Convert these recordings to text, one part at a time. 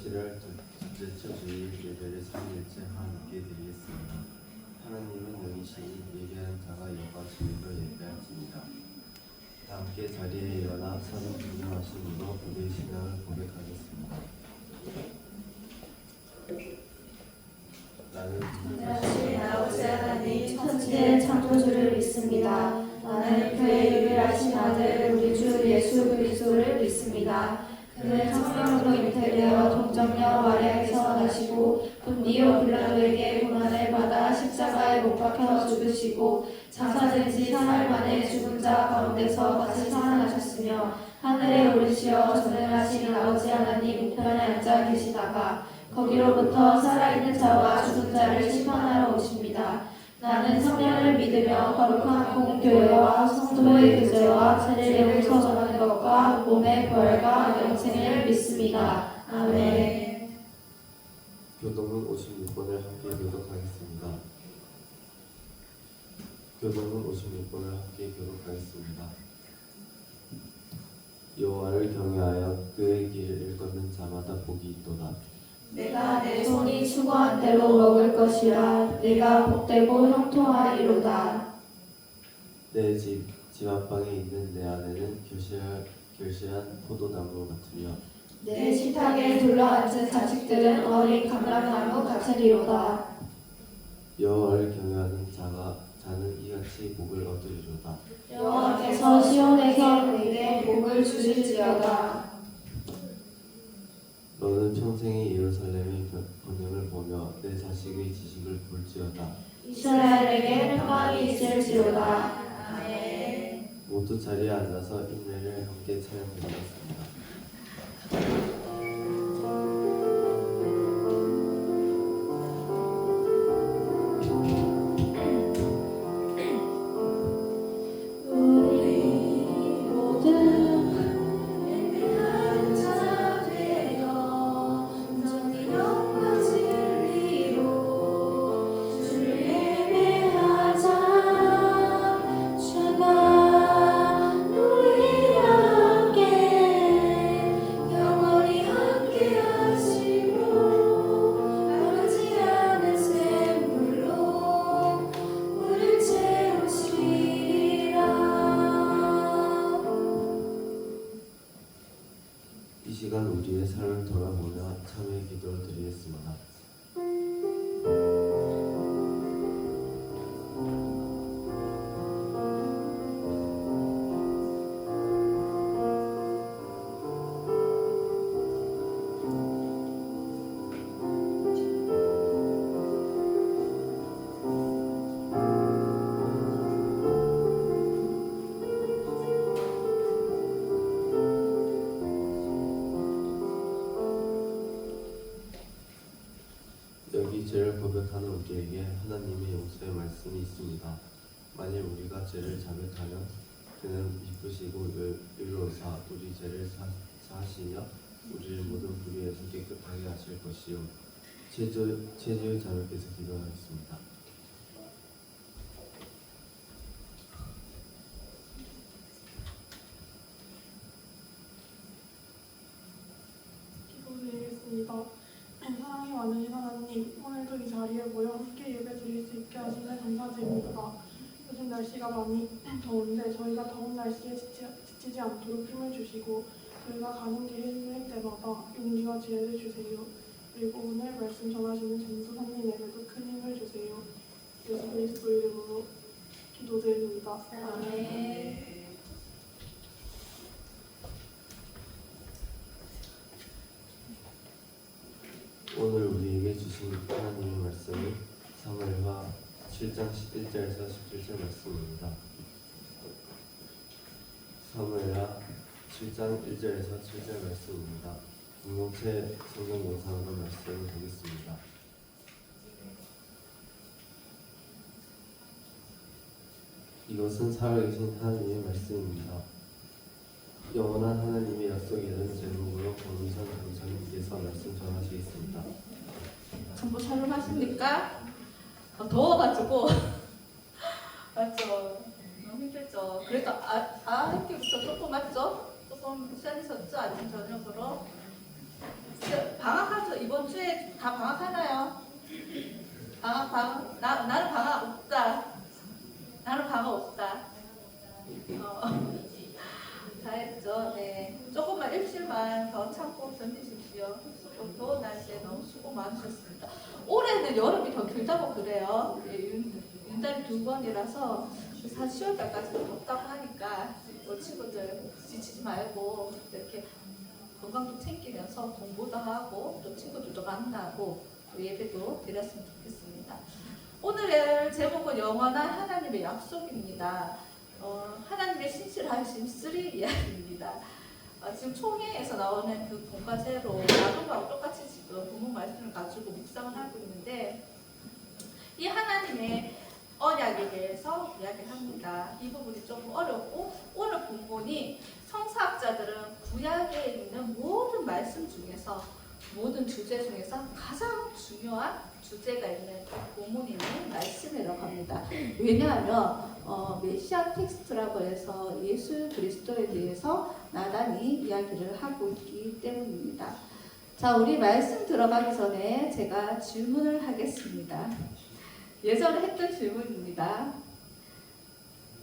7월 둘째 주 주일 예배를 3일째 함께 드리겠습니다. 하나님은 영이시니 예배하는 자가 여호와 주님으로 예배할지니라. 함께 자리에 일어나 서로 존경하심으로 우리의 신앙을 고백하겠습니다. 나는 하나님 아버지 하나님 천지의 창조주를 믿습니다. 나는 그의 유일하신 아들 우리 주 예수 그리스도를 믿습니다. 그는 성령으로 잉태되어 동정녀 마리아에서 나시고 본디오 빌라도에게 고난을 받아 십자가에 못 박혀 죽으시고 장사된 지 사흘 만에 죽은 자 가운데서 다시 살아나셨으며 하늘에 오르시어 전능하신 아버지 하나님 우편에 앉아 계시다가 거기로부터 살아있는 자와 죽은 자를 심판하러 오십니다. 나는 성령을 믿으며 거룩한 공교회와 성도의 교제와 세례를 전하는 것과 몸의 부활과 영생을 믿습니다. 아멘. 교동문 56번을 함께 교독하겠습니다. 교동문 56번을 함께 교독하겠습니다. 여호와를 경외하여 그의 길을 일컫는 자마다 복이 있도다. 내가 내 손이 추구한 대로 먹을 것이라 내가 복되고 형통하리로다. 내 집 앞방에 있는 내 아내는 결실한 포도나무 같으며 내 식탁에 둘러앉은 자식들은 어린 감람나무 같으리로다. 여호와를 경외하는 자는 이같이 복을 얻으리로다. 여호와께서 시온에서 내게 복을 주실지어다. 너는 평생이 예루살렘의 번영을 보며 내 자식의 지식을 볼지어다. 이스라엘에게 평강이 있을지로다. 아멘. 모두 자리에 앉아서 인내를 함께 찬양드리겠습니다. 이 시간 우리의 삶을 돌아보며 참회의 기도를 드리겠습니다. 여기 죄를 고백하는 우리에게 하나님의 용서의 말씀이 있습니다. 만일 우리가 죄를 자백하면 그는 기쁘시고 의로우사 우리 죄를 사하시며 우리를 모든 불의에서 깨끗하게 하실 것이요 최저의 자매께서 기도하겠습니다. 기도드리겠습니다. 사랑이 많으신 하나님, 오늘도 이 자리에 모여 함께 예배 드릴 수 있게 하시는 감사드립니다. 요즘 날씨가 많이 더운데 저희가 더운 날씨에 지치지 않도록 힘을 주시고 저희가 가는 길에 힘들 때마다 용기와 지혜를 주세요. 그리고 오늘 말씀 전하시는 전도사님에게도 큰 힘을 주세요. 예수 그리스도 이름으로 기도드립니다. 아멘. 오늘 우리에게 주신 하나님의 말씀은 사무엘하 7장 1절에서 17절 말씀입니다. 사무엘하 7장 1절에서 7절 말씀입니다. 공동체 성경 영상으로 말씀을 보겠습니다. 이것은 살아계신 하나님의 말씀입니다. 영원한 하나님의 약속이라는 제목으로 권우선 강사님께서 말씀 전하시겠습니다. 전부 촬영하십니까? 더워가지고 맞죠? 너무 힘들죠. 그래도 학교부터 조금 맞죠? 조금 시작하셨죠? 아침 저녁으로 방학하기 다 방학하나요? 나는 방학 없다. 나는 방학 없다. 잘했죠. 네. 조금만 일주일만 더 참고 견디십시오. 더운 날씨에 너무 수고 많으셨습니다. 올해는 여름이 더 길다고 그래요. 윤달이 2번이라서 사실 10월달까지 덥다고 하니까 친구들 지치지 말고 이렇게 건강도 챙기면서 공부도 하고 또 친구들도 만나고 또 예배도 드렸으면 좋겠습니다. 오늘의 제목은 영원한 하나님의 약속입니다. 하나님의 신실하심 3 이야기입니다. 지금 총회에서 나오는 그 본과제로 야곱하고 똑같이 지금 본문 말씀을 가지고 묵상을 하고 있는데 이 하나님의 언약에 대해서 이야기를 합니다. 이 부분이 조금 어렵고 오늘 본문이 성사학자들은 구약에 있는 모든 말씀 중에서 모든 주제 중에서 가장 중요한 주제가 있는 본문이 있는 말씀이라고 합니다. 왜냐하면 메시아 텍스트라고 해서 예수 그리스도에 대해서 나란히 이야기를 하고 있기 때문입니다. 자, 우리 말씀 들어가기 전에 제가 질문을 하겠습니다. 예전에 했던 질문입니다.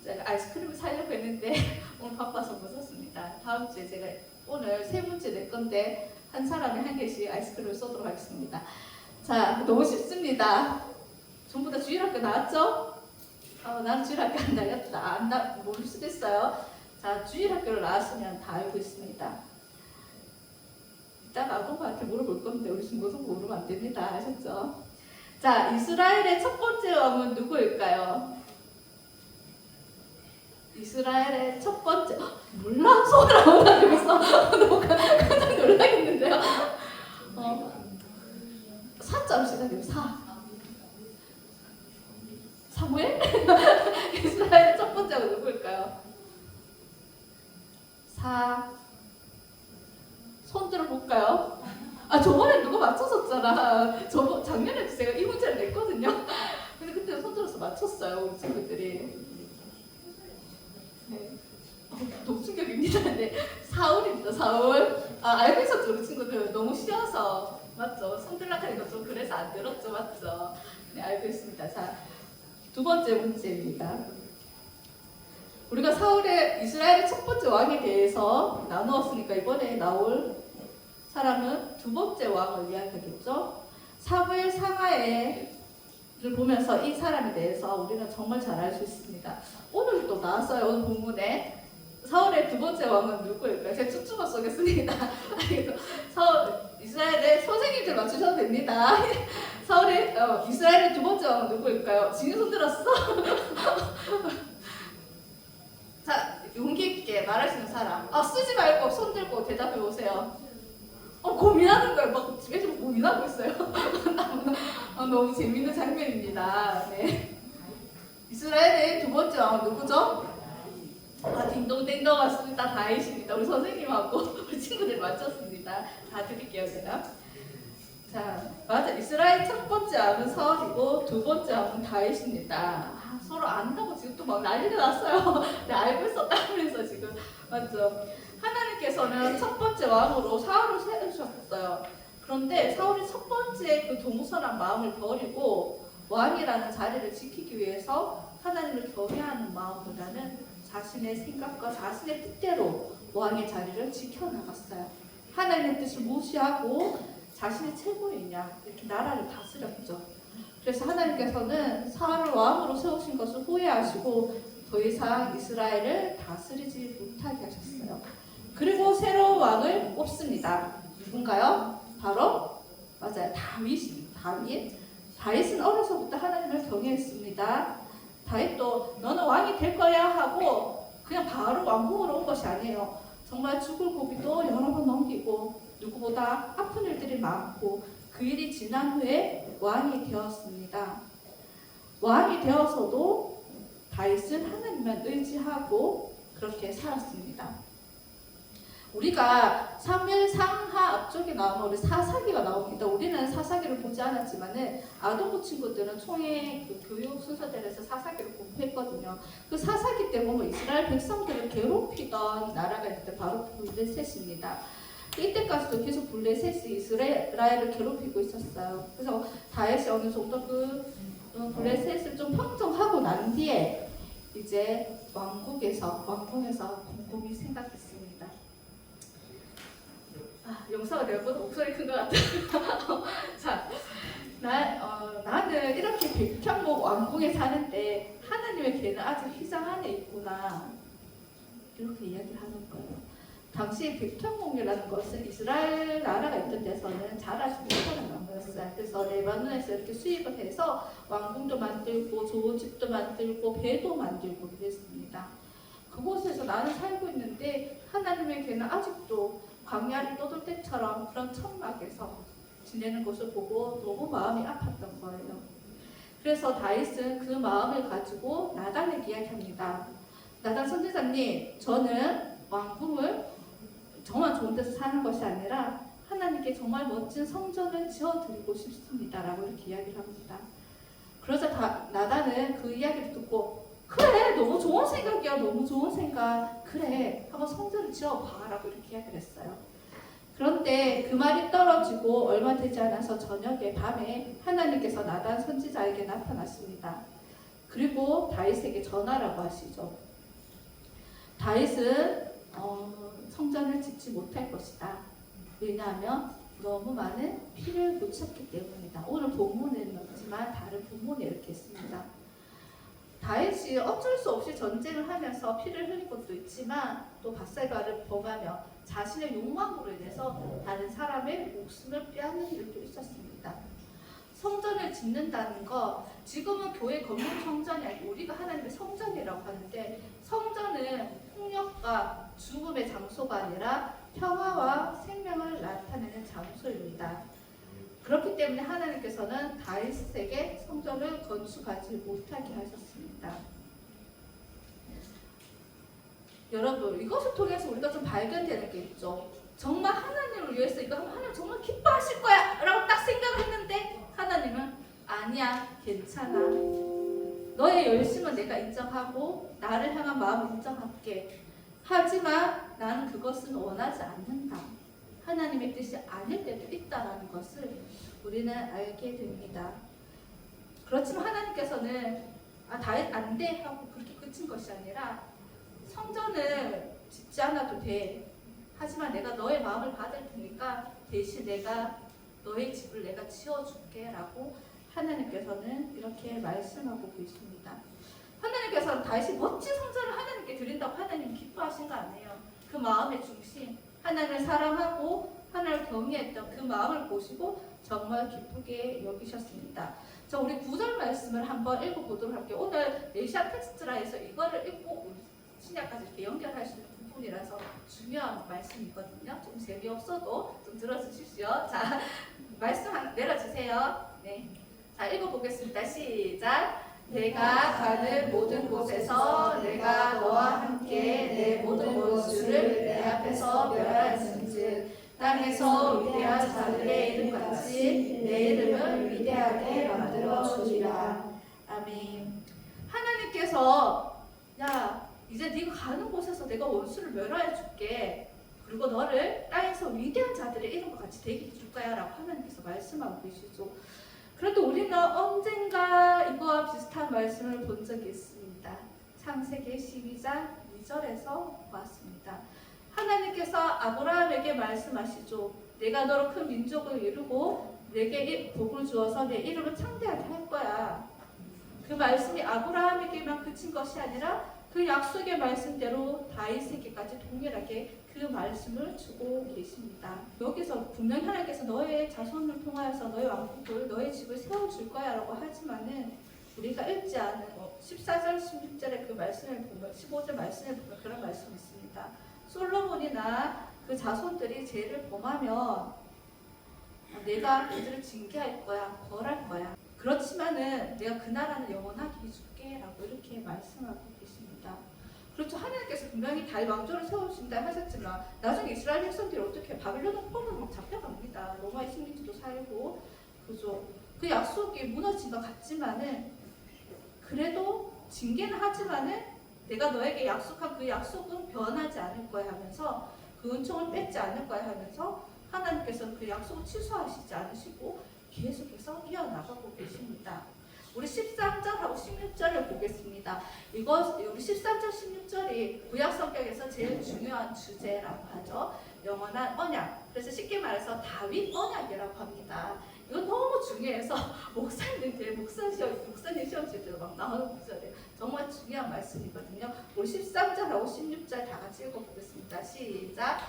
제가 아이스크림을 사려고 했는데 오늘 바빠서 못 샀습니다. 다음 주에 제가 오늘 3문제 낼 건데 한 사람이 1개씩 아이스크림을 쏘도록 하겠습니다. 자, 너무 쉽습니다. 전부 다 주일학교 나왔죠? 난 주일학교 안 다녔다. 모를 수도 있어요. 자, 주일학교를 나왔으면 다 알고 있습니다. 이따가 아동한테 물어볼 건데 우리 중고등 모르면 안 됩니다. 아셨죠? 자, 이스라엘의 첫 번째 왕은 누구일까요? 이스라엘의 첫 번째 몰라? 손을 안 올라가면서 너무 깜짝 놀라겠는데요. 사자로 시작해요. 사무엘? 이스라엘의 첫 번째가 누구일까요? 손 들어볼까요? 저번에 누가 맞췄었잖아. 작년에도 제가 이 문제를 냈거든요. 근데 그때 손 들어서 맞췄어요, 우리 친구들이. 네. 너무 충격입니다. 네. 사울입니다, 사울. 알고 있었죠, 우리 친구들. 너무 쉬워서. 맞죠? 손 들락하니까 좀 그래서 안 들었죠, 맞죠? 네, 알고 있습니다. 자, 2번째 문제입니다. 우리가 이스라엘의 첫 번째 왕에 대해서 나누었으니까 이번에 나올 사람은 2번째 왕을 이야기하겠죠. 사무엘 상하에를 보면서 이 사람에 대해서 우리는 정말 잘 알 수 있습니다. 오늘 또 나왔어요. 오늘 본문에 사울의 2번째 왕은 누구일까요? 제가 춤추어 쏘겠습니다. 이스라엘의 선생님들 맞추셔도 됩니다. 이스라엘의 2번째 왕은 누구일까요? 지금 손 들었어? 자, 용기 있게 말할 수 있는 사람. 쓰지 말고 손 들고 대답해 보세요. 고민하는 거예요. 막 집에서 고민하고 있어요. 너무 재밌는 장면입니다. 네. 이스라엘의 2번째 왕은 누구죠? 딩동댕동 맞습니다. 다윗입니다. 우리 선생님하고 우리 친구들 맞췄습니다. 다 드릴게요, 제가. 자, 맞아. 이스라엘 첫 번째 왕은 사울이고 2번째 왕은 다윗입니다. 서로 안다고 지금 또 막 난리가 났어요. 네, 알고 있었다면서 지금. 맞죠? 하나님께서는 첫 번째 왕으로 사울을 세우셨어요. 그런데 사울이 첫 번째 그 동선한 마음을 버리고 왕이라는 자리를 지키기 위해서 하나님을 경외하는 마음보다는 자신의 생각과 자신의 뜻대로 왕의 자리를 지켜나갔어요. 하나님의 뜻을 무시하고 자신의 최고이냐 이렇게 나라를 다스렸죠. 그래서 하나님께서는 사울을 왕으로 세우신 것을 후회하시고 더 이상 이스라엘을 다스리지 못하게 하셨어요. 그리고 새로운 왕을 뽑습니다. 누군가요? 바로 맞아요. 다윗입니다. 다윗은 어려서부터 하나님을 경외했습니다. 다윗도 너는 왕이 될 거야 하고 그냥 바로 왕궁으로 온 것이 아니에요. 정말 죽을 고비도 여러 번 넘기고 누구보다 아픈 일들이 많고 그 일이 지난 후에 왕이 되었습니다. 왕이 되어서도 다윗은 하나님만 의지하고 그렇게 살았습니다. 우리가 사무엘 상하 앞쪽에 나오면 우리 사사기가 나옵니다. 우리는 사사기를 보지 않았지만은 아동부 친구들은 총회 그 교육 순서대로해서 사사기를 공부했거든요. 그 사사기 때 보면 이스라엘 백성들을 괴롭히던 나라가 있는데 바로 블레셋입니다. 이때까지도 계속 블레셋이 이스라엘을 괴롭히고 있었어요. 그래서 다윗이 어느 정도 그 블레셋을 좀 평정하고 난 뒤에 이제 왕궁에서 곰곰이 생각했습니다. 영상을 내보다 목소리 큰 것 같아요. 자, 나는 이렇게 백향목 왕궁에 사는데 하나님의 개는 아직 휘장 안에 있구나. 이렇게 이야기를 하는 거예요. 당시 백향목이라는 것은 이스라엘 나라가 있던 데서는 자라지 못하는 나무였어요. 그래서 레바논에서 이렇게 수입을 해서 왕궁도 만들고 좋은 집도 만들고 배도 만들고 그랬습니다. 그곳에서 나는 살고 있는데 하나님의 개는 아직도 광야를 떠돌 때처럼 그런 천막에서 지내는 것을 보고 너무 마음이 아팠던 거예요. 그래서 다윗은 그 마음을 가지고 나단에게 이야기합니다. 나단 선지자님, 저는 왕궁을 정말 좋은 데서 사는 것이 아니라 하나님께 정말 멋진 성전을 지어드리고 싶습니다. 라고 이렇게 이야기를 합니다. 그러자 나단은 그 이야기를 듣고 그래, 너무 좋은 생각이야, 너무 좋은 생각. 그래, 한번 성전을 지어봐. 라고 이렇게 이야기를 했어요. 그런데 그 말이 떨어지고 얼마 되지 않아서 저녁에 밤에 하나님께서 나단 선지자에게 나타났습니다. 그리고 다윗에게 전하라고 하시죠. 다윗은 성전을 짓지 못할 것이다. 왜냐하면 너무 많은 피를 묻혔기 때문이다. 오늘 본문에는 없지만 다른 본문에 이렇게 있습니다. 다윗이 어쩔 수 없이 전쟁을 하면서 피를 흘린 것도 있지만 또 밧세바를 범하며 자신의 욕망으로 인해서 다른 사람의 목숨을 빼앗는 일도 있었습니다. 성전을 짓는다는 거, 지금은 교회 건물 성전이 아니고 우리가 하나님의 성전이라고 하는데, 성전은 폭력과 죽음의 장소가 아니라 평화와 생명을 나타내는 장소입니다. 그렇기 때문에 하나님께서는 다윗에게 성전을 건축하지 못하게 하셨습니다. 여러분, 이것을 통해서 우리가 좀 발견되는 게 있죠. 정말 하나님을 위해서 이거 하면 하나님 정말 기뻐하실 거야 라고 딱 생각했는데 하나님은 아니야, 괜찮아. 너의 열심은 내가 인정하고 나를 향한 마음을 인정할게. 하지만 나는 그것은 원하지 않는다. 하나님의 뜻이 아닐 때도 있다는 것을 우리는 알게 됩니다. 그렇지만 하나님께서는 다윗 안 돼 하고 그렇게 끝인 것이 아니라 성전을 짓지 않아도 돼. 하지만 내가 너의 마음을 받을 테니까 대신 내가 너의 집을 내가 지어줄게 라고 하나님께서는 이렇게 말씀하고 계십니다. 하나님께서는 다윗이 멋진 성전을 하나님께 드린다고 하나님 기뻐하신 거 아니에요. 그 마음의 중심, 하나님을 사랑하고 하나님을 경외했던 그 마음을 보시고 정말 기쁘게 여기셨습니다. 자, 우리 9절 말씀을 한번 읽어보도록 할게요. 오늘 메시아 텍스트라 해서 이거를 읽고 신약까지 이렇게 연결할 수 있는 부분이라서 중요한 말씀이거든요. 좀 재미없어도 좀 들어주십시오. 자, 말씀 하나 내려주세요. 네. 자, 읽어보겠습니다. 시작. 내가 가는 모든 곳에서 내가 너와 함께 내 모든 원수를 내 앞에서 멸하였은즉 땅에서 위대한 자들의 이름같이 내 이름을 위대하게 만들어 주리라. 아멘. 하나님께서 야, 이제 네가 가는 곳에서 내가 원수를 멸하여 줄게. 그리고 너를 땅에서 위대한 자들의 이름과 같이 되게 해줄 거야 라고 하나님께서 말씀하고 계시죠. 그런데 우리는 언젠가 이거와 비슷한 말씀을 본 적이 있습니다. 창세기 12장 2절에서 보았습니다. 하나님께서 아브라함에게 말씀하시죠. 내가 너로 큰 민족을 이루고 내게 복을 주어서 내 이름을 창대하게 할 거야. 그 말씀이 아브라함에게만 그친 것이 아니라 그 약속의 말씀대로 다윗에게까지 동일하게 그 말씀을 주고 계십니다. 여기서 분명히 하나님께서 너의 자손을 통하여서 너의 왕국을, 너의 집을 세워줄 거야 라고 하지만은 우리가 읽지 않은 14절, 16절의 그 말씀을 보면, 15절 말씀을 보면 그런 말씀이 있습니다. 솔로몬이나 그 자손들이 죄를 범하면 내가 그들을 징계할 거야, 벌할 거야. 그렇지만은 내가 그 나라는 영원하게 해줄게 라고 이렇게 말씀하고 계십니다. 그렇죠. 하나님께서 분명히 다윗 왕조를 세우신다 하셨지만 나중에 이스라엘 백성들이 어떻게 바빌론 포로로 막 잡혀갑니다. 로마의 식민지도 살고, 그죠. 그 약속이 무너진 것 같지만은 그래도 징계는 하지만은 내가 너에게 약속한 그 약속은 변하지 않을 거야 하면서 그 은총을 뺏지 않을 거야 하면서 하나님께서는 그 약속을 취소하시지 않으시고 계속해서 이어나가고 계십니다. 우리 13절하고 16절을 보겠습니다. 우리 13절, 16절이 구약 성경에서 제일 중요한 주제라고 하죠. 영원한 언약. 그래서 쉽게 말해서 다윗 언약이라고 합니다. 이거 너무 중요해서 목사님들, 목사님 시험 칠 때도 막 나오는 구절이에요. 정말 중요한 말씀이거든요. 우리 13절하고 16절 다 같이 읽어보겠습니다. 시작.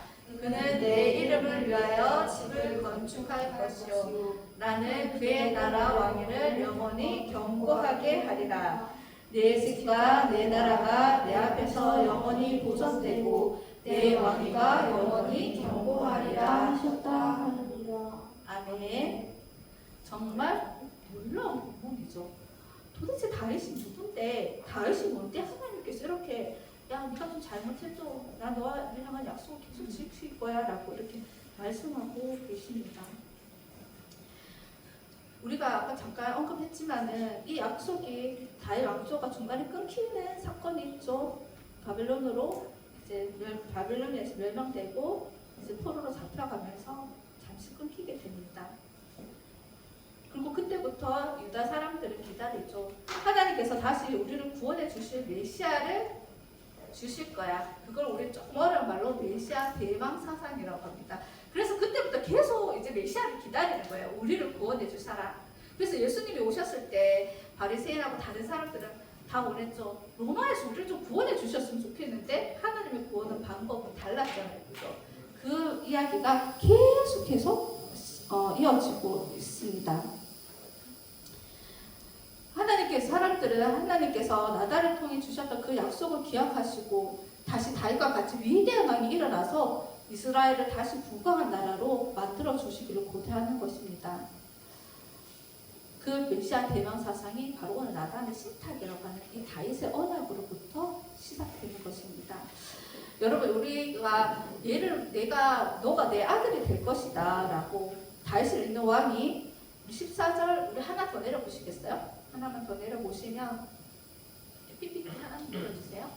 그는 내 이름을 위하여 집을 건축할 것이요 나는 그의 나라 왕위를 영원히 견고하게 하리라. 내 집과 내 나라가 내 앞에서 영원히 보존되고 내 왕위가 영원히 견고하리라 하셨다 하느니라. 아멘. 정말 놀라운 부분이죠. 도대체 다윗이 누군데, 다윗이 뭔데 하나님께서 이렇게 야 네가 좀 잘못해도 나 너와 향한 약속을 계속 지킬 거야 라고 이렇게 말씀하고 계십니다. 우리가 아까 잠깐 언급했지만은 이 약속이 다윗 왕조가 중간에 끊기는 사건이 있죠. 바벨론으로 이제 바벨론에서 멸망되고 이제 포로로 잡혀가면서 잠시 끊기게 됩니다. 그리고 그때부터 유다 사람들은 기다리죠. 하나님께서 다시 우리를 구원해 주실 메시아를 주실 거야. 그걸 우리 조금 어려운 말로 메시아 대망 사상이라고 합니다. 그래서 그때부터 계속 이제 메시아를 기다리는 거예요. 우리를 구원해 줄 사람. 그래서 예수님이 오셨을 때 바리새인하고 다른 사람들은 다 원했죠. 로마에서 우리를 좀 구원해 주셨으면 좋겠는데 하나님의 구원은 방법은 달랐잖아요. 그죠? 그 이야기가 계속 이어지고 있습니다. 하나님께서 나다를 통해 주셨던 그 약속을 기억하시고 다시 다윗과 같이 위대한 왕이 일어나서 이스라엘을 다시 부강한 나라로 만들어 주시기를 고대하는 것입니다. 그 메시아 대망 사상이 바로 오늘 나단의 신탁이라고 하는 이 다윗의 언약으로부터 시작되는 것입니다. 여러분 우리가 너가 내 아들이 될 것이다 라고 다윗을 읽는 왕이 14절 우리 하나 더 내려보시겠어요? 하나만 더 내려보시면 PPT 하나 눌러주세요.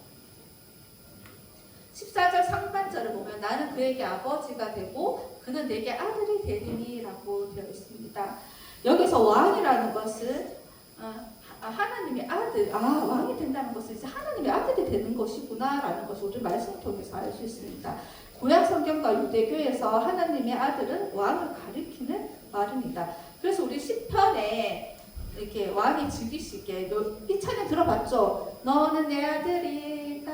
14절 상반절을 보면 나는 그에게 아버지가 되고 그는 내게 아들이 되리니 라고 되어 있습니다. 여기서 왕이라는 것은 하나님의 아들, 왕이 된다는 것은 이제 하나님의 아들이 되는 것이구나 라는 것을 우리 말씀을 통해서 알 수 있습니다. 구약 성경과 유대교에서 하나님의 아들은 왕을 가리키는 말입니다. 그래서 우리 시편에 이렇게 왕이 즉위시게 이 찬양 들어봤죠? 너는 내 아들이다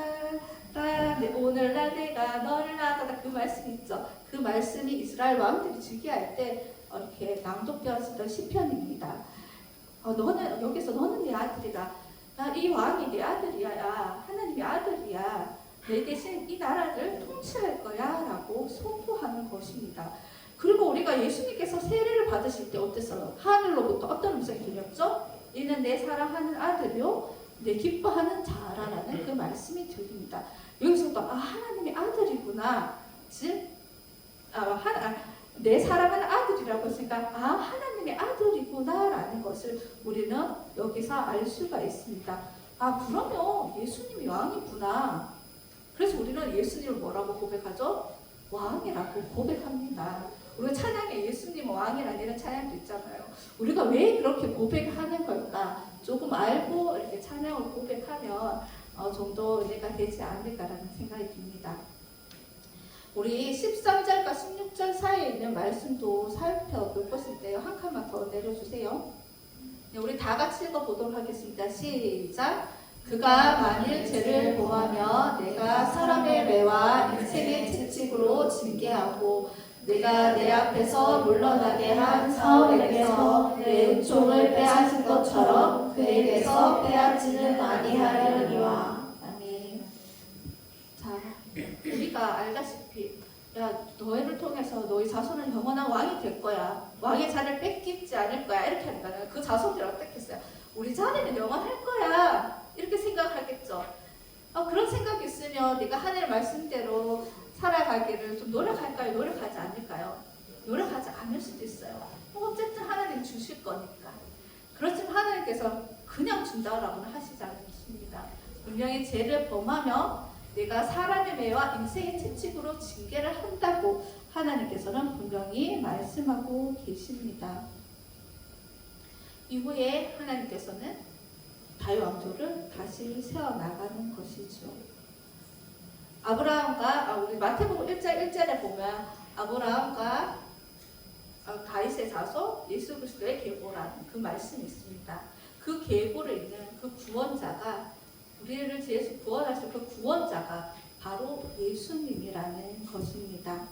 오늘날 내가 너를 낳았다 그 말씀 있죠? 그 말씀이 이스라엘 왕들이 즉위할 때 이렇게 낭독되었던 시편입니다. 여기서 너는 내 아들이다. 이 왕이 내 아들이야. 하나님의 아들이야. 내 대신 이 나라를 통치할 거야 라고 선포하는 것입니다. 그리고 우리가 예수님께서 세례를 받으실 때 어땠어요? 하늘로부터 어떤 음성이 들렸죠? 이는 내 사랑하는 아들이요 내 기뻐하는 자라라는 그 말씀이 들립니다. 여기서도 하나님의 아들이구나. 즉 내 사랑하는 아들이라고 했으니까 하나님의 아들이구나 라는 것을 우리는 여기서 알 수가 있습니다. 그러면 예수님이 왕이구나. 그래서 우리는 예수님을 뭐라고 고백하죠? 왕이라고 고백합니다. 우리가 찬양에 예수님 왕이라는 이런 찬양도 있잖아요. 우리가 왜 그렇게 고백하는 걸까? 조금 알고 이렇게 찬양을 고백하면 좀 더 은혜가 되지 않을까라는 생각이 듭니다. 우리 13절과 16절 사이에 있는 말씀도 살펴볼 때요. 한 칸만 더 내려주세요. 네, 우리 다 같이 읽어보도록 하겠습니다. 시작! 그가 만일 죄를 범하며 내가 사람의 매와 인생의 채찍으로 징계하고 내가 내 앞에서 물러나게 한 사울에게서 내 은총을 빼앗은 것처럼 그에게서 빼앗지는 아니하려니와. 아멘. 자, 우리가 알다시피 너희를 통해서 너희 자손은 영원한 왕이 될 거야. 왕의 자리를 뺏기지 않을 거야. 이렇게 하니까 그 자손들이 어떻게 했어요? 우리 자리는 영원할 거야. 이렇게 생각하겠죠. 그런 생각이 있으면 네가 하나님의 말씀대로 살아가기를 좀 노력할까요? 노력하지 않을까요? 노력하지 않을 수도 있어요. 어쨌든 하나님 주실 거니까. 그렇지만 하나님께서 그냥 준다라고는 하시지 않습니다. 분명히 죄를 범하며 내가 사람의 매와 인생의 채찍으로 징계를 한다고 하나님께서는 분명히 말씀하고 계십니다. 이후에 하나님께서는 다윗 왕조를 다시 세워나가는 것이죠. 아브라함과 우리 마태복음 1장 1절에 보면 아브라함과 다윗의 자손 예수 그리스도의 계보라는 그 말씀이 있습니다. 그 계보를 잇는 그 구원자가 우리를 죄에서 구원하실 그 구원자가 바로 예수님이라는 것입니다.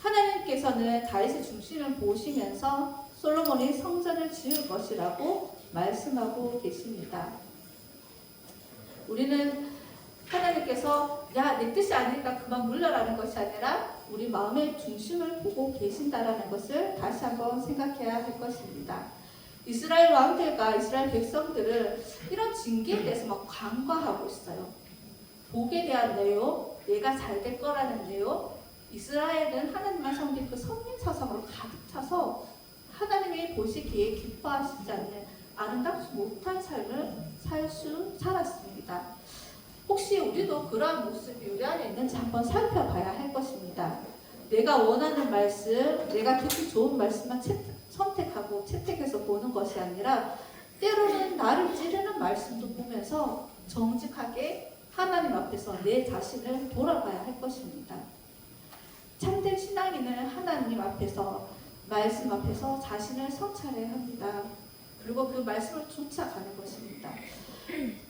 하나님께서는 다윗의 중심을 보시면서 솔로몬이 성전을 지을 것이라고 말씀하고 계십니다. 우리는 하나님께서 야, 내 뜻이 아니니까 그만 물러라는 것이 아니라 우리 마음의 중심을 보고 계신다라는 것을 다시 한번 생각해야 할 것입니다. 이스라엘 왕들과 이스라엘 백성들을 이런 징계에 대해서 막 간과하고 있어요. 복에 대한 내용, 내가 잘 될 거라는 내용, 이스라엘은 하나님만 섬긴 그 성민 사상으로 가득 차서 하나님이 보시기에 기뻐하시지 않는 아름답지 못한 삶을 살았습니다. 혹시 우리도 그러한 모습이 우리 안에 있는지 한번 살펴봐야 할 것입니다. 내가 원하는 말씀, 내가 듣기 좋은 말씀만 선택하고 채택해서 보는 것이 아니라 때로는 나를 찌르는 말씀도 보면서 정직하게 하나님 앞에서 내 자신을 돌아봐야 할 것입니다. 참된 신앙인은 하나님 앞에서 말씀 앞에서 자신을 성찰해야 합니다. 그리고 그 말씀을 쫓아가는 것입니다.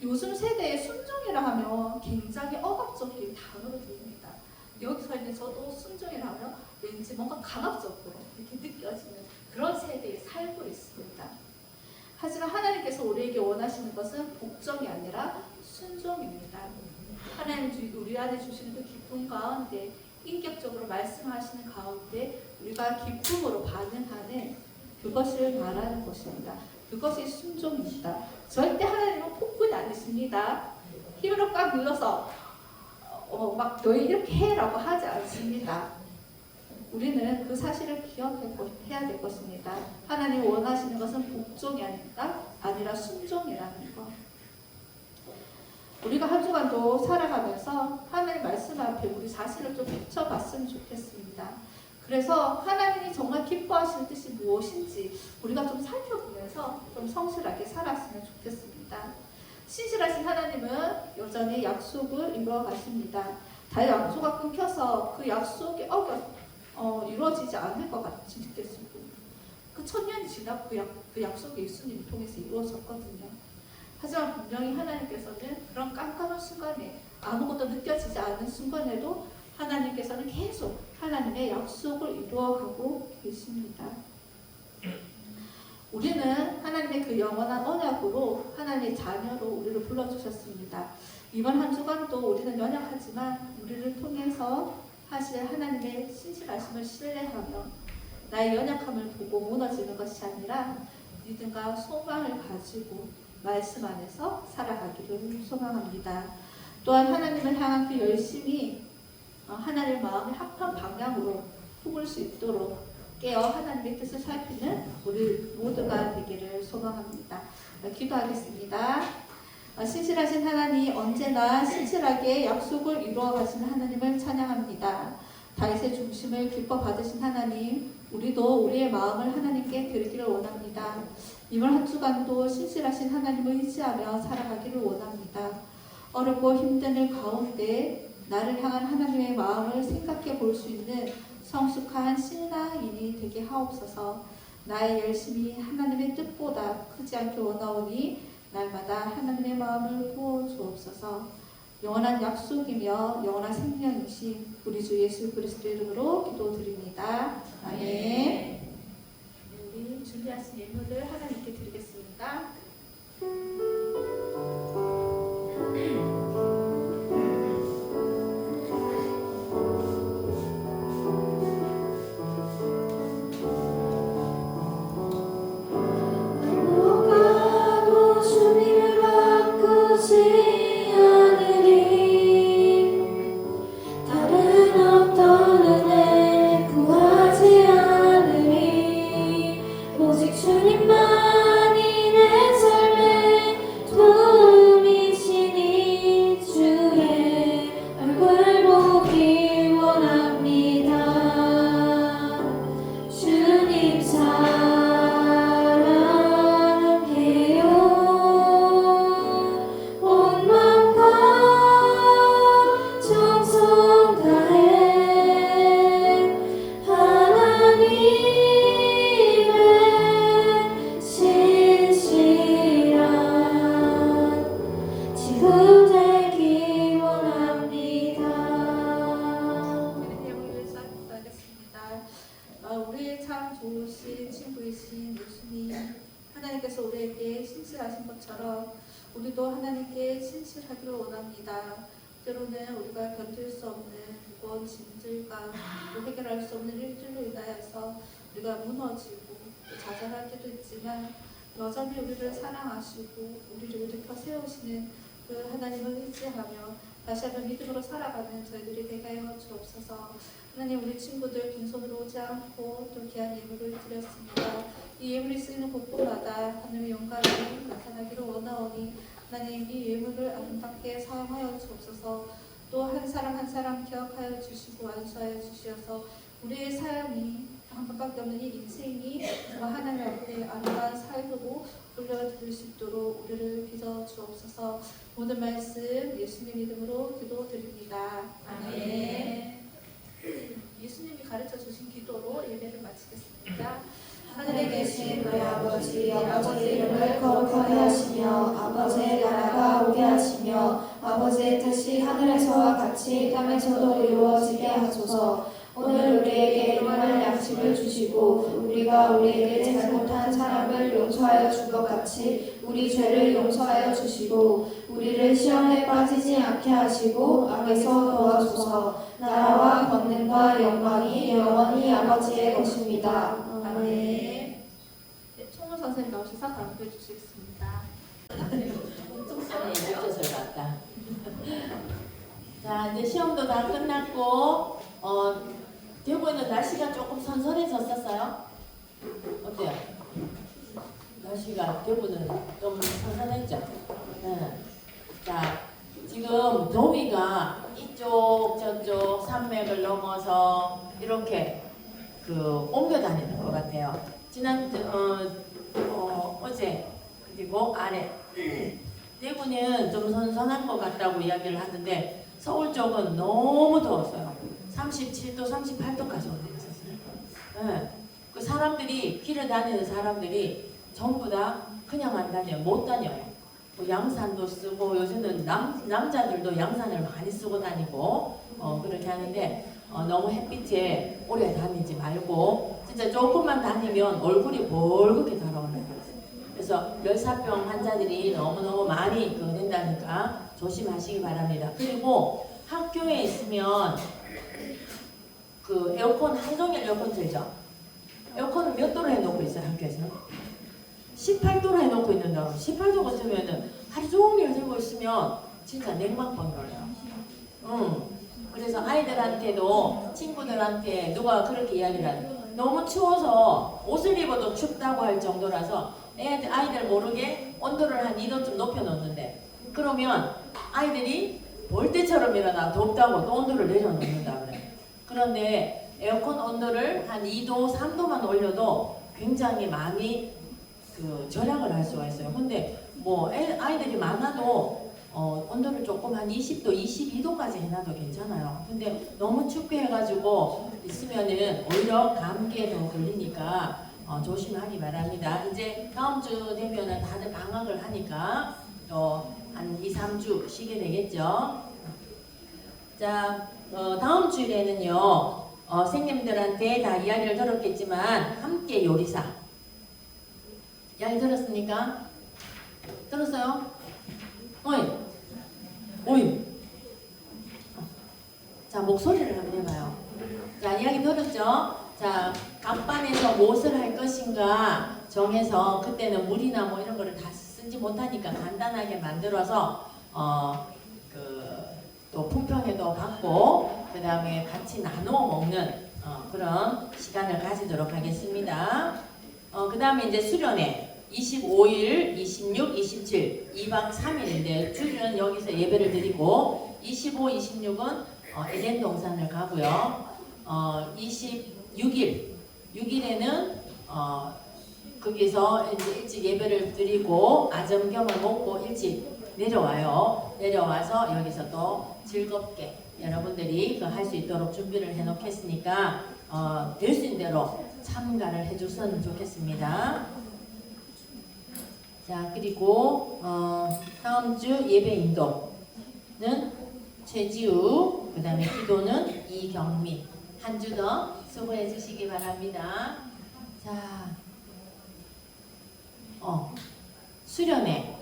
요즘 세대의 순종이라 하면 굉장히 억압적인 단어로 들립니다. 여기서 있는 저도 순종이라 하면 왠지 뭔가 강압적으로 이렇게 느껴지는 그런 세대에 살고 있습니다. 하지만 하나님께서 우리에게 원하시는 것은 복종이 아니라 순종입니다. 하나님 우리 안에 주시는 그 기쁨 가운데 인격적으로 말씀하시는 가운데 우리가 기쁨으로 반응하는 그것을 말하는 것입니다. 그것이 순종입니다. 절대 하나님은 폭군이 아니십니다. 힘으로 꽉 눌러서 막 너희 이렇게 해라고 하지 않습니다. 우리는 그 사실을 기억해야 될 것입니다. 하나님 원하시는 것은 복종이 아니라 순종이라는 것. 우리가 한 주간도 살아가면서 하나님 말씀 앞에 우리 자신을 좀 비춰봤으면 좋겠습니다. 그래서 하나님이 정말 기뻐하시는 뜻이 무엇인지 우리가 좀 살펴보면서 좀 성실하게 살았으면 좋겠습니다. 신실하신 하나님은 여전히 약속을 이루어 가십니다. 다윗 왕조가 끊겨서 그 약속이 이루어지지 않을 것 같이 느꼈습니다. 그 1000년이 지나고 그 약속이 예수님을 통해서 이루어졌거든요. 하지만 분명히 하나님께서는 그런 깜깜한 순간에 아무것도 느껴지지 않는 순간에도 하나님께서는 계속 하나님의 약속을 이루어가고 계십니다. 우리는 하나님의 그 영원한 언약으로 하나님의 자녀로 우리를 불러주셨습니다. 이번 한 주간도 우리는 연약하지만 우리를 통해서 하실 하나님의 신실하심을 신뢰하며 나의 연약함을 보고 무너지는 것이 아니라 믿음과 소망을 가지고 말씀 안에서 살아가기를 소망합니다. 또한 하나님을 향한 그 열심이 하나님의 마음의 합한 방향으로 품을 수 있도록 깨어 하나님의 뜻을 살피는 우리 모두가 되기를 소망합니다. 기도하겠습니다. 신실하신 하나님, 언제나 신실하게 약속을 이루어 가시는 하나님을 찬양합니다. 다윗의 중심을 기뻐 받으신 하나님, 우리도 우리의 마음을 하나님께 드리기를 원합니다. 이번 한 주간도 신실하신 하나님을 의지하며 살아가기를 원합니다. 어렵고 힘든 일 가운데 나를 향한 하나님의 마음을 생각해 볼 수 있는 성숙한 신앙인이 되게 하옵소서. 나의 열심이 하나님의 뜻보다 크지 않게 원하오니 날마다 하나님의 마음을 부어 주옵소서. 영원한 약속이며 영원한 생명이신 우리 주 예수 그리스도 이름으로 기도드립니다. 아멘. 우리 준비하신 예물을 하나님께 드리겠습니다. 주님만이 내 삶의 도움이시니 주의 신실하신 것처럼 우리도 하나님께 신실하기를 원합니다. 때로는 우리가 견딜 수 없는 무거운 짐들과 또 해결할 수 없는 일들로 인하여서 우리가 무너지고 또 좌절할 때도 있지만 여전히 우리를 사랑하시고 우리를 일으켜 세우시는 그 하나님을 의지하며 다시 한번 믿음으로 살아가는 저희들이 되게 하여 주옵소서. 하나님, 우리 친구들 빈손으로 오지 않고 또 귀한 예물을 드렸습니다. 이 예물이 쓰이는 곳곳마다 하나님의 영광이 나타나기를 원하오니 하나님, 이 예물을 아름답게 사용하여 주옵소서. 또 한 사람 한 사람 기억하여 주시고 안수하여 주시어서 우리의 삶이 한 번밖에 없는 이 인생이 정말 하나님 앞에 아름다운 삶으로 올려드릴 수 있도록 우리를 빚어 주옵소서. 모든 말씀 예수님 이름으로 기도드립니다. 아멘. 예수님이 가르쳐 주신 기도로 예배를 마치겠습니다. 하늘에 계신 우리 아버지 이름을 거룩하게 하시며 아버지의 나라가 오게 하시며 아버지의 뜻이 하늘에서와 같이 땅에서도 이루어지게 하소서. 오늘 우리에게 일용할 양식을 주시고 우리가 우리에게 잘못한 사람을 용서하여 준 것 같이 우리 죄를 용서하여 주시고 우리를 시험에 빠지지 않게 하시고 악에서 도와주소서. 나라와 권능과 영광이 영원히 아버지의 것입니다. 아멘. 네, 총무 선생님 나오셔서 강조해 주시겠습니다. 늦어서 갔다. 자, 이제 시험도 다 끝났고 대구에는 날씨가 조금 선선해졌었어요. 어때요? 날씨가 대구는 좀 선선했죠. 네. 자, 지금 더위가 이쪽 저쪽 산맥을 넘어서 이렇게 옮겨 다니는 것 같아요. 어제 그리고 아래 대구는 좀 선선한 것 같다고 이야기를 하는데 서울 쪽은 너무 더웠어요. 37도, 38도까지 올라갔었어요. 네. 그 사람들이 길을 다니는 사람들이 전부 다 그냥 안 다녀요. 못 다녀요. 뭐 양산도 쓰고 요새는 남자들도 양산을 많이 쓰고 다니고 그렇게 하는데 너무 햇빛에 오래 다니지 말고 진짜 조금만 다니면 얼굴이 벌겋게 달아오는 거예요. 그래서 열사병 환자들이 너무너무 많이 된다니까 조심하시기 바랍니다. 그리고 학교에 있으면 에어컨 하루 종일 에어컨 틀죠. 에어컨을 몇 도로 해놓고 있어요 학교에서는? 18도로 해놓고 있는데 18도 같으면은 하루 종일 들고 있으면 진짜 냉방병 걸려요. 그래서 아이들한테도 친구들한테 누가 그렇게 이야기를 하는 너무 추워서 옷을 입어도 춥다고 할 정도라서 아이들 모르게 온도를 한 2도쯤 높여놓는데 그러면 아이들이 볼 때처럼 일어나 덥다고 또 온도를 내려놓는다 그래. 그런데 에어컨 온도를 한 2도, 3도만 올려도 굉장히 많이 절약을 할 수가 있어요. 근데 뭐 아이들이 많아도 온도를 조금 한 20도, 22도까지 해놔도 괜찮아요. 근데 너무 춥게 해가지고 있으면은 오히려 감기에 더 걸리니까 조심하기 바랍니다. 이제 다음 주 되면은 다들 방학을 하니까 또 한 2, 3주 쉬게 되겠죠. 자, 다음 주일에는요, 선생님들한테 다 이야기를 들었겠지만 함께 요리사 이야기 들었습니까? 들었어요? 오이. 자, 목소리를 한번 해봐요. 자, 이야기 들었죠? 자, 각 반에서 무엇을 할 것인가 정해서 그때는 물이나 뭐 이런 거를 다 쓰지 못하니까 간단하게 만들어서 또 품평회도 받고 그 다음에 같이 나누어 먹는 그런 시간을 가지도록 하겠습니다. 그 다음에 이제 수련회 25일, 26, 27 2박 3일인데 주일은 여기서 예배를 드리고 25, 26은 에덴 동산을 가고요. 6일에는 거기서 이제 일찍 예배를 드리고 아점겸을 먹고 일찍 내려와요. 내려와서 여기서 또 즐겁게 여러분들이 할 수 있도록 준비를 해놓겠으니까 될 수 있는 대로 참가를 해줬으면 좋겠습니다. 자, 그리고 다음 주 예배 인도는 최지우, 그 다음에 기도는 이경민. 한 주 더 수고해 주시기 바랍니다. 자, 수련회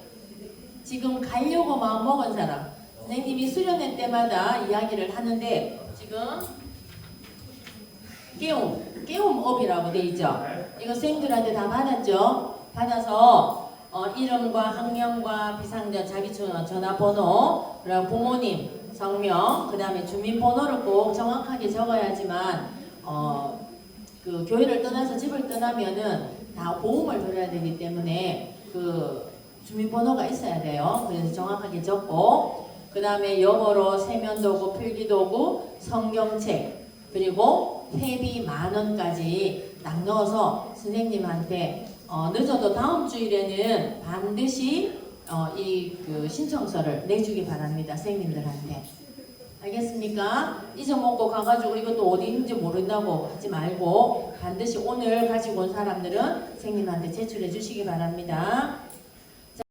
지금 가려고 마음 먹은 사람, 선생님이 수련회 때마다 이야기를 하는데 지금 깨움업이라고 돼 있죠. 이거 선생님들한테 다 받았죠. 받아서 이름과 학년과 비상전 자기 전화번호, 그리고 부모님 성명, 그 다음에 주민번호를 꼭 정확하게 적어야지만 그 교회를 떠나서 집을 떠나면은 다 보험을 들어야 되기 때문에 그 주민번호가 있어야 돼요. 그래서 정확하게 적고, 그 다음에 여보로 세면도구, 필기도구, 성경책, 그리고 회비 10,000원까지 딱 넣어서 선생님한테 늦어도 다음 주일에는 반드시 이 그 신청서를 내주기 바랍니다. 선생님들한테. 알겠습니까? 잊어먹고 가가지고 이것도 어디 있는지 모른다고 하지 말고 반드시 오늘 가지고 온 사람들은 선생님한테 제출해 주시기 바랍니다.